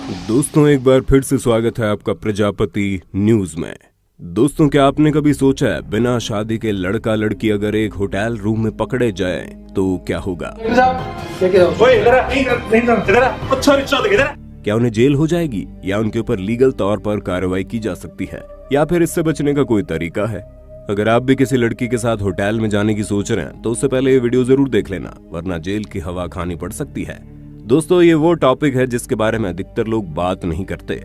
दोस्तों एक बार फिर से स्वागत है आपका प्रजापति न्यूज में। दोस्तों क्या आपने कभी सोचा है बिना शादी के लड़का लड़की अगर एक होटल रूम में पकड़े जाए तो क्या होगा? क्या उन्हें जेल हो जाएगी या उनके ऊपर लीगल तौर पर कार्रवाई की जा सकती है या फिर इससे बचने का कोई तरीका है? अगर आप भी किसी लड़की के साथ होटल में जाने की सोच रहे हैं तो उससे पहले ये वीडियो जरूर देख लेना, वरना जेल की हवा खानी पड़ सकती है। दोस्तों ये वो टॉपिक है जिसके बारे में अधिकतर लोग बात नहीं करते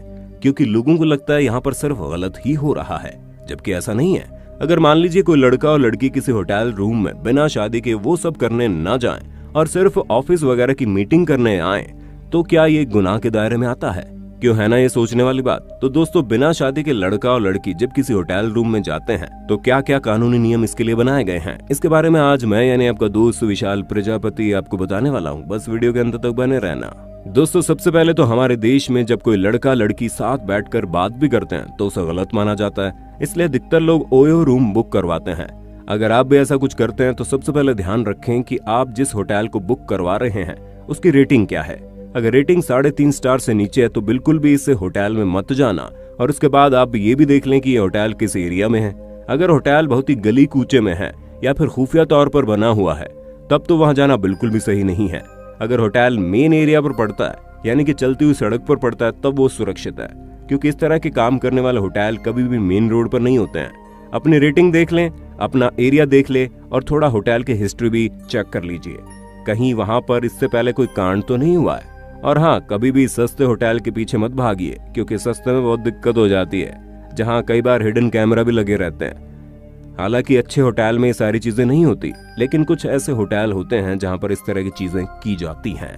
क्योंकि लोगों को लगता है यहाँ पर सिर्फ गलत ही हो रहा है, जबकि ऐसा नहीं है। अगर मान लीजिए कोई लड़का और लड़की किसी होटल रूम में बिना शादी के वो सब करने ना जाएं और सिर्फ ऑफिस वगैरह की मीटिंग करने आए तो क्या ये गुनाह के दायरे में आता है? क्यों है ना ये सोचने वाली बात। तो दोस्तों बिना शादी के लड़का और लड़की जब किसी होटल रूम में जाते हैं तो क्या क्या कानूनी नियम इसके लिए बनाए गए हैं, इसके बारे में आज मैं यानी आपका दोस्त विशाल प्रजापति आपको बताने वाला हूँ। बस वीडियो के अंत तक बने रहना। दोस्तों सबसे पहले तो हमारे देश में जब कोई लड़का लड़की साथ बैठकर बात भी करते हैं तो उसे गलत माना जाता है, इसलिए अधिकतर लोग ओयो रूम बुक करवाते हैं। अगर आप भी ऐसा कुछ करते हैं तो सबसे पहले ध्यान रखें कि आप जिस होटल को बुक करवा रहे हैं उसकी रेटिंग क्या है। अगर रेटिंग 3.5 स्टार से नीचे है तो बिल्कुल भी इस होटल में मत जाना, और उसके बाद आप ये भी देख लें कि ये होटल किस एरिया में है। अगर होटल बहुत ही गली कूचे में है या फिर खुफिया तौर पर बना हुआ है तब तो वहां जाना बिल्कुल भी सही नहीं है। अगर होटल मेन एरिया पर पड़ता है यानी कि चलती हुई सड़क पर पड़ता है तब वो सुरक्षित है, क्योंकि इस तरह के काम करने वाले होटल कभी भी मेन रोड पर नहीं होते हैं। अपनी रेटिंग देख लें, अपना एरिया देख ले और थोड़ा होटल की हिस्ट्री भी चेक कर लीजिए, कहीं वहां पर इससे पहले कोई कांड तो नहीं हुआ है। और हाँ, कभी भी सस्ते होटल के पीछे मत भागिए, क्योंकि सस्ते में बहुत दिक्कत हो जाती है, जहाँ कई बार हिडन कैमरा भी लगे रहते हैं। हालांकि अच्छे होटल में ये सारी चीजें नहीं होती, लेकिन कुछ ऐसे होटल होते हैं जहाँ पर इस तरह की चीजें की जाती हैं।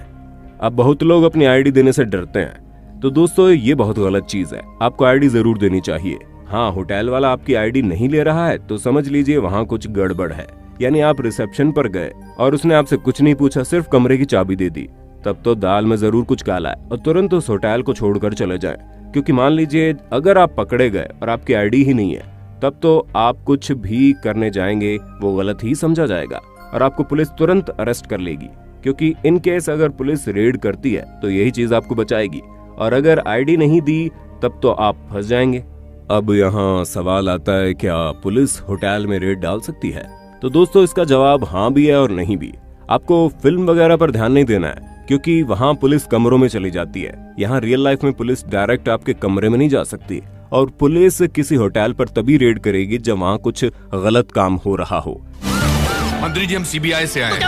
अब बहुत लोग अपनी आईडी देने से डरते हैं, तो दोस्तों ये बहुत गलत चीज है। आपको आईडी जरूर देनी चाहिए। हाँ, होटल वाला आपकी आईडी नहीं ले रहा है तो समझ लीजिए वहाँ कुछ गड़बड़ है, यानी आप रिसेप्शन पर गए और उसने आपसे कुछ नहीं पूछा, सिर्फ कमरे की चाबी दे दी, तब तो दाल में जरूर कुछ काला है और तुरंत उस होटल को छोड़कर चले जाएं। क्योंकि मान लीजिए अगर आप पकड़े गए और आपकी आईडी ही नहीं है तब तो आप कुछ भी करने जाएंगे वो गलत ही समझा जाएगा और आपको पुलिस तुरंत अरेस्ट कर लेगी, क्योंकि इन केस अगर पुलिस रेड करती है तो यही चीज आपको बचाएगी, और अगर आईडी नहीं दी तब तो आप फंस जाएंगे। अब यहाँ सवाल आता है, क्या पुलिस होटल में रेड डाल सकती है? तो दोस्तों इसका जवाब हाँ भी है और नहीं भी। आपको फिल्म वगैरह पर ध्यान नहीं देना है, क्योंकि वहाँ पुलिस कमरों में चली जाती है। यहाँ रियल लाइफ में पुलिस डायरेक्ट आपके कमरे में नहीं जा सकती, और पुलिस किसी होटल पर तभी रेड करेगी जब वहाँ कुछ गलत काम हो रहा हो। मंत्री जी हम सीबीआई से आए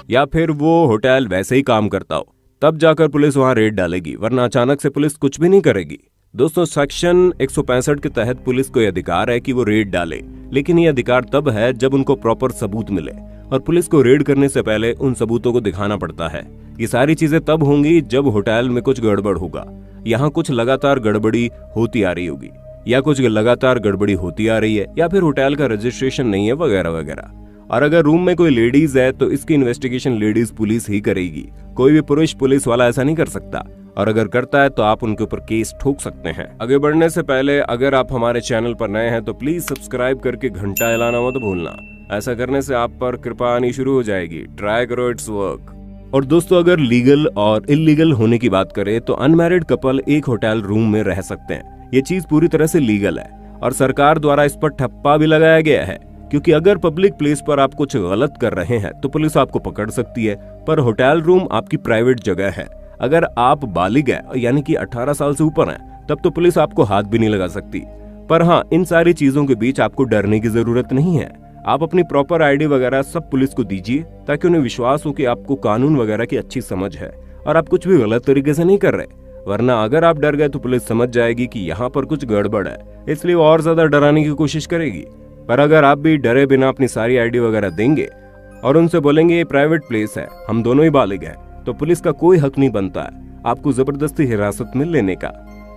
या फिर वो होटल वैसे ही काम करता हो, तब जाकर पुलिस वहाँ रेड डालेगी, वरना अचानक से पुलिस कुछ भी नहीं करेगी। दोस्तों सेक्शन 165 के तहत पुलिस को यह अधिकार है कि वो रेड डाले, लेकिन ये अधिकार तब है जब उनको प्रॉपर सबूत मिले, और पुलिस को रेड करने से पहले उन सबूतों को दिखाना पड़ता है। ये सारी चीजें तब होंगी जब होटल में कुछ गड़बड़ होगा, यहाँ कुछ लगातार गड़बड़ी होती आ रही होगी, या कुछ लगातार गड़बड़ी होती आ रही है, या फिर होटल का रजिस्ट्रेशन नहीं है वगैरह वगैरह। और अगर रूम में कोई लेडीज है तो इसकी इन्वेस्टिगेशन लेडीज पुलिस ही करेगी, कोई भी पुरुष पुलिस वाला ऐसा नहीं कर सकता, और अगर करता है तो आप उनके ऊपर केस ठोक सकते हैं। आगे बढ़ने से पहले अगर आप हमारे चैनल पर नए हैं तो प्लीज सब्सक्राइब करके घंटा हिलाना मत भूलना। ऐसा करने से आप पर कृपा आनी शुरू हो जाएगी। ट्राई करो, इट्स वर्क। और दोस्तों अगर लीगल और इलीगल होने की बात करें तो अनमैरिड कपल एक होटल रूम में रह सकते हैं। ये चीज पूरी तरह से लीगल है और सरकार द्वारा इस पर ठप्पा भी लगाया गया है, क्योंकि अगर पब्लिक प्लेस पर आप कुछ गलत कर रहे हैं तो पुलिस आपको पकड़ सकती है, पर होटल रूम आपकी प्राइवेट जगह है। अगर आप बालिग है यानी कि 18 साल से ऊपर हैं तब तो पुलिस आपको हाथ भी नहीं लगा सकती। पर हाँ, इन सारी चीजों के बीच आपको डरने की जरूरत नहीं है। आप अपनी प्रॉपर आईडी वगैरह सब पुलिस को दीजिए ताकि उन्हें विश्वास हो कि आपको कानून वगैरह की अच्छी समझ है और आप कुछ भी गलत तरीके से नहीं कर रहे, वरना अगर आप डर गए तो पुलिस समझ जाएगी कि यहाँ पर कुछ गड़बड़ है, इसलिए वो और ज्यादा डराने की कोशिश करेगी। पर अगर आप भी डरे बिना अपनी सारी आईडी वगैरह देंगे और उनसे बोलेंगे ये प्राइवेट प्लेस है, हम दोनों ही बालिग हैं, तो पुलिस का कोई हक नहीं बनता है आपको जबरदस्ती हिरासत में लेने का।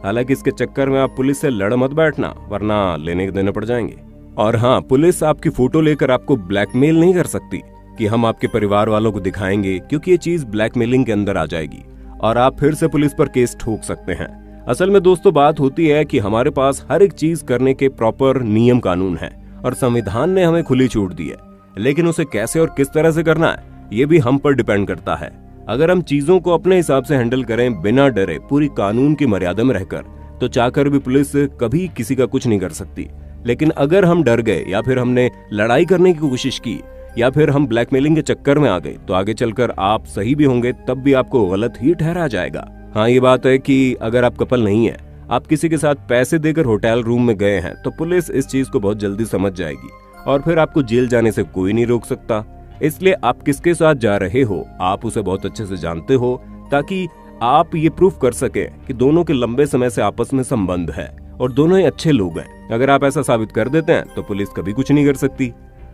हालांकि इसके चक्कर में आप पुलिस से लड़ मत बैठना, वरना लेने देने पड़ जाएंगे। और हाँ, पुलिस आपकी फोटो लेकर आपको ब्लैकमेल नहीं कर सकती कि हम आपके परिवार वालों को दिखाएंगे, क्योंकि ये चीज ब्लैकमेलिंग के अंदर आ जाएगी और आप फिर से पुलिस पर केस ठोक सकते हैं। असल में दोस्तों बात होती है कि हमारे पास हर एक चीज करने के प्रॉपर नियम कानून है और संविधान ने हमें खुली छूट दी है, लेकिन उसे कैसे और किस तरह से करना है ये भी हम पर डिपेंड करता है। अगर हम चीजों को अपने हिसाब से हैंडल करें बिना डरे, पूरी कानून की मर्यादा में रहकर, तो चाहकर भी पुलिस कभी किसी का कुछ नहीं कर सकती। लेकिन अगर हम डर गए या फिर हमने लड़ाई करने की कोशिश की या फिर हम ब्लैकमेलिंग के चक्कर में आ गए, तो आगे चलकर आप सही भी होंगे तब भी आपको गलत ही ठहराया जाएगा। हाँ, ये बात है कि अगर आप कपल नहीं है, आप किसी के साथ पैसे देकर होटल रूम में गए हैं, तो पुलिस इस चीज को बहुत जल्दी समझ जाएगी और फिर आपको जेल जाने से कोई नहीं रोक सकता। इसलिए आप किसके साथ जा रहे हो, आप उसे बहुत अच्छे से जानते हो, ताकि आप ये प्रूफ कर सके कि दोनों के लंबे समय से आपस में संबंध है और दोनों ही अच्छे लोग हैं। अगर आप ऐसा साबित कर देते हैं तो पुलिस कभी कुछ नहीं कर सकती।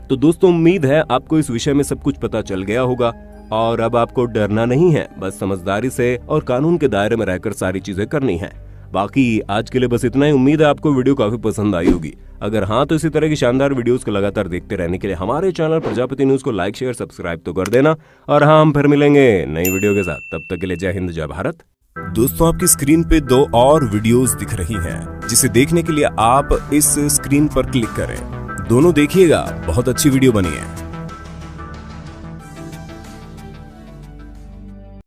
तो दोस्तों, उम्मीद है आपको इस विषय में सब कुछ पता चल गया होगा और अब आपको डरना नहीं है, बस समझदारी से और कानून के दायरे में रहकर सारी चीजें करनी है। बाकी आज के लिए बस इतना ही। उम्मीद है आपको वीडियो काफी पसंद आई होगी। अगर हाँ, तो इसी तरह की शानदार वीडियोस को लगातार देखते रहने के लिए हमारे चैनल प्रजापति न्यूज को लाइक, शेयर, सब्सक्राइब तो कर देना। और हाँ, हम फिर मिलेंगे नई वीडियो के साथ। तब तक के लिए जय हिंद, जय भारत। दोस्तों, आपकी स्क्रीन पे 2 और वीडियोस दिख रही हैं, जिसे देखने के लिए आप इस स्क्रीन पर क्लिक करें। दोनों देखिएगा, बहुत अच्छी वीडियो बनी है।